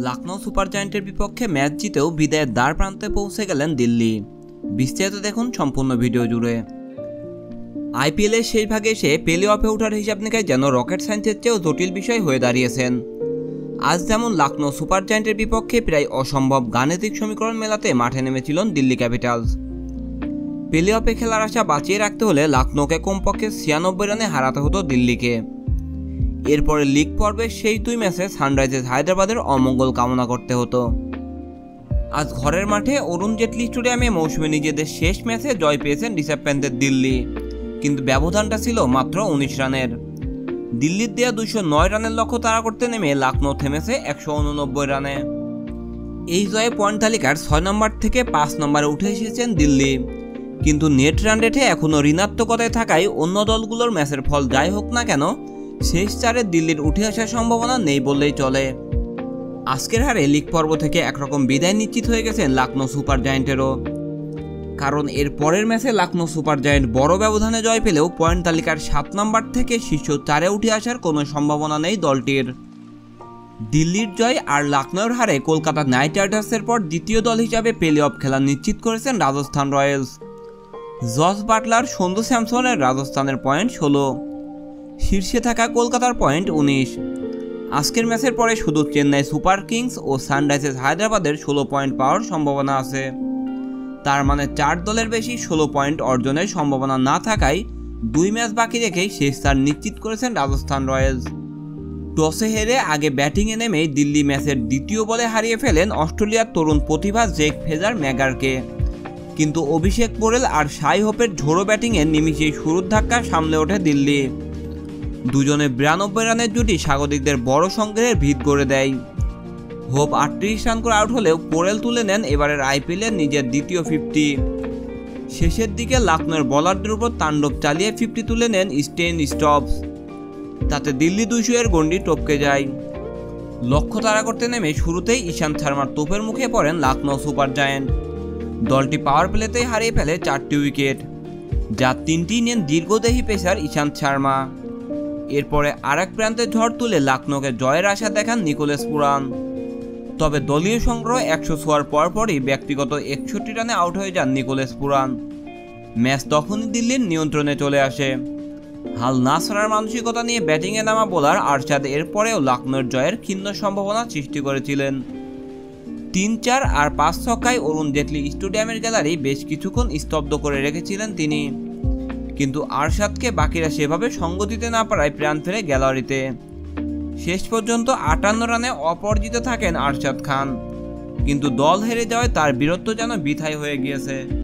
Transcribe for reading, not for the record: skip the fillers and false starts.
Lucknow super জায়ান্টের বিপক্ষে match জিতেও বিদায়ের দ্বার প্রান্তে পৌঁছে গেলেন দিল্লি। বিস্তারিত দেখুন সম্পূর্ণ ভিডিও জুড়ে। আইপিএলের শেষ ভাগে এসে প্লে অফে ওঠার হিসাব নিকায় যেন রকেট সায়েন্সের চেয়েও জটিল বিষয় হয়ে দাঁড়িয়েছেন। আজ যেমন লখনৌ সুপার জায়ান্টের বিপক্ষে প্রায় অসম্ভব গাণিতিক সমীকরণ মেলাতে মাঠে নেমেছিলেন দিল্লি ক্যাপিটালস। প্লে অফে খেলার আশা বাঁচিয়ে রাখতে হলে লখনৌকে কমপক্ষে 96 রানে হারাতে হতো দিল্লিকে। এরপরে লিগ পর্বের সেই দুই ম্যাচে সানরাইজার্স হায়দ্রাবাদের অমঙ্গল কামনা করতে হতো। আজ ঘরের মাঠে অরুণ জেটলি স্টেডিয়ামে মৌসুমে নিজেদের শেষ ম্যাচে জয় পেয়েছেন ঋষভ পান্তের দিল্লি, কিন্তু ব্যবধানটা ছিল মাত্র 19 রানের। দিল্লির দেয়া 209 রানের লক্ষ্য তাড়া করতে নেমে লখনৌ থেমেছে 189 রানে। এই জয়ে পয়েন্ট তালিকার 6 নম্বর থেকে 5 নম্বরে উঠে এসেছেন দিল্লি, কিন্তু নেট রান রেটে এখনও ঋণাত্মকতায় থাকায় অন্য দলগুলোর ম্যাচের ফল যাই হোক না কেন শেষ চারে দিল্লির উঠে আসার সম্ভাবনা নেই বললেই চলে। আজকের হারে লিগ পর্ব থেকে একরকম বিদায় নিশ্চিত হয়ে গেছেন লখনৌ সুপার জায়ান্টেরও, কারণ এর পরের ম্যাচে লখনৌ সুপার জায়ান্ট বড় ব্যবধানে জয় পেলেও পয়েন্ট তালিকার 7 নম্বর থেকে শীর্ষ 4-এ উঠে আসার কোনো সম্ভাবনা নেই দলটির। দিল্লির জয় আর লখনৌর হারে কলকাতা নাইট রাইডার্সের পর দ্বিতীয় দল হিসাবে প্লে অফ খেলা নিশ্চিত করেছেন Rajasthan Royals. Jos Buttler, Sanju স্যামসনের রাজস্থানের পয়েন্ট 16, শীর্ষে থাকা কলকাতার পয়েন্ট 19। আজকের ম্যাচের পরে শুধু চেন্নাই সুপার কিংস ও সানরাইজার্স হায়দ্রাবাদের 16 পয়েন্ট পাওয়ার সম্ভাবনা আছে। তার মানে 4 দলের বেশি 16 পয়েন্ট অর্জনের সম্ভাবনা না থাকায় 2 ম্যাচ বাকি রেখেই শেষ চার নিশ্চিত করেছেন রাজস্থান রয়্যালস। টসে হেরে আগে ব্যাটিংয়ে নেমেই দিল্লি ম্যাচের দ্বিতীয় বলে হারিয়ে ফেলেন অস্ট্রেলিয়ার তরুণ প্রতিভা জেক ফ্রেজার ম্যাগারকে, কিন্তু অভিষেক পোরেল আর শাই হোপের ঝোড়ো ব্যাটিংয়ে নিমিশেই শুরুর ধাক্কা সামলে ওঠে দিল্লি। দুজনে 92 রানের জুটি স্বাগতিকদের বড় সংগ্রহের ভিত গড়ে দেয়। হোপ 38 রান করে আউট হলেও পোরেল তুলে নেন এবারের আইপিএলের নিজের দ্বিতীয় 50। শেষের দিকে লখনৌর বোলারদের উপর তাণ্ডব চালিয়ে 50 তুলে নেন স্টেন স্টপস, তাতে দিল্লি 200-এর গণ্ডি টপকে যায়। লক্ষ্য তাড়া করতে নেমে শুরুতেই ঈশান্ত শর্মার তোপের মুখে পড়েন লখনৌ সুপার জায়ান্ট। দলটি পাওয়ার প্লেতেই হারিয়ে ফেলে 4টি উইকেট, যা 3টি নেন দীর্ঘদেহী পেসার ঈশান্ত শর্মা। এরপরে আরেক প্রান্তে ঝড় তুলে লখনৌকে জয়ের আশা দেখান নিকোলাস পুরান, তবে দলীয় সংগ্রহ 100 ছোঁয়ার পরপরই ব্যক্তিগত 61 রানে আউট হয়ে যান নিকোলাস পুরান। ম্যাচ তখনই দিল্লির নিয়ন্ত্রণে চলে আসে। হাল না ছাড়ার মানসিকতা নিয়ে ব্যাটিংয়ে নামা বোলার আরশাদ এরপরেও লখনৌর জয়ের ক্ষীণ সম্ভাবনা সৃষ্টি করেছিলেন। 3-4 আর 5 ছক্কায় অরুণ জেটলি স্টেডিয়ামের গ্যালারি বেশ কিছুক্ষণ স্তব্ধ করে রেখেছিলেন তিনি, কিন্তু আরশাদকে বাকিরা সেভাবে সঙ্গ দিতে না পারায় প্রাণ ফেরে গ্যালারিতে। শেষ পর্যন্ত 58 রানে অপরাজিত থাকেন আরশাদ খান, কিন্তু দল হেরে যাওয়ায় তার বীরত্ব যেন বৃথাই হয়ে গিয়েছে।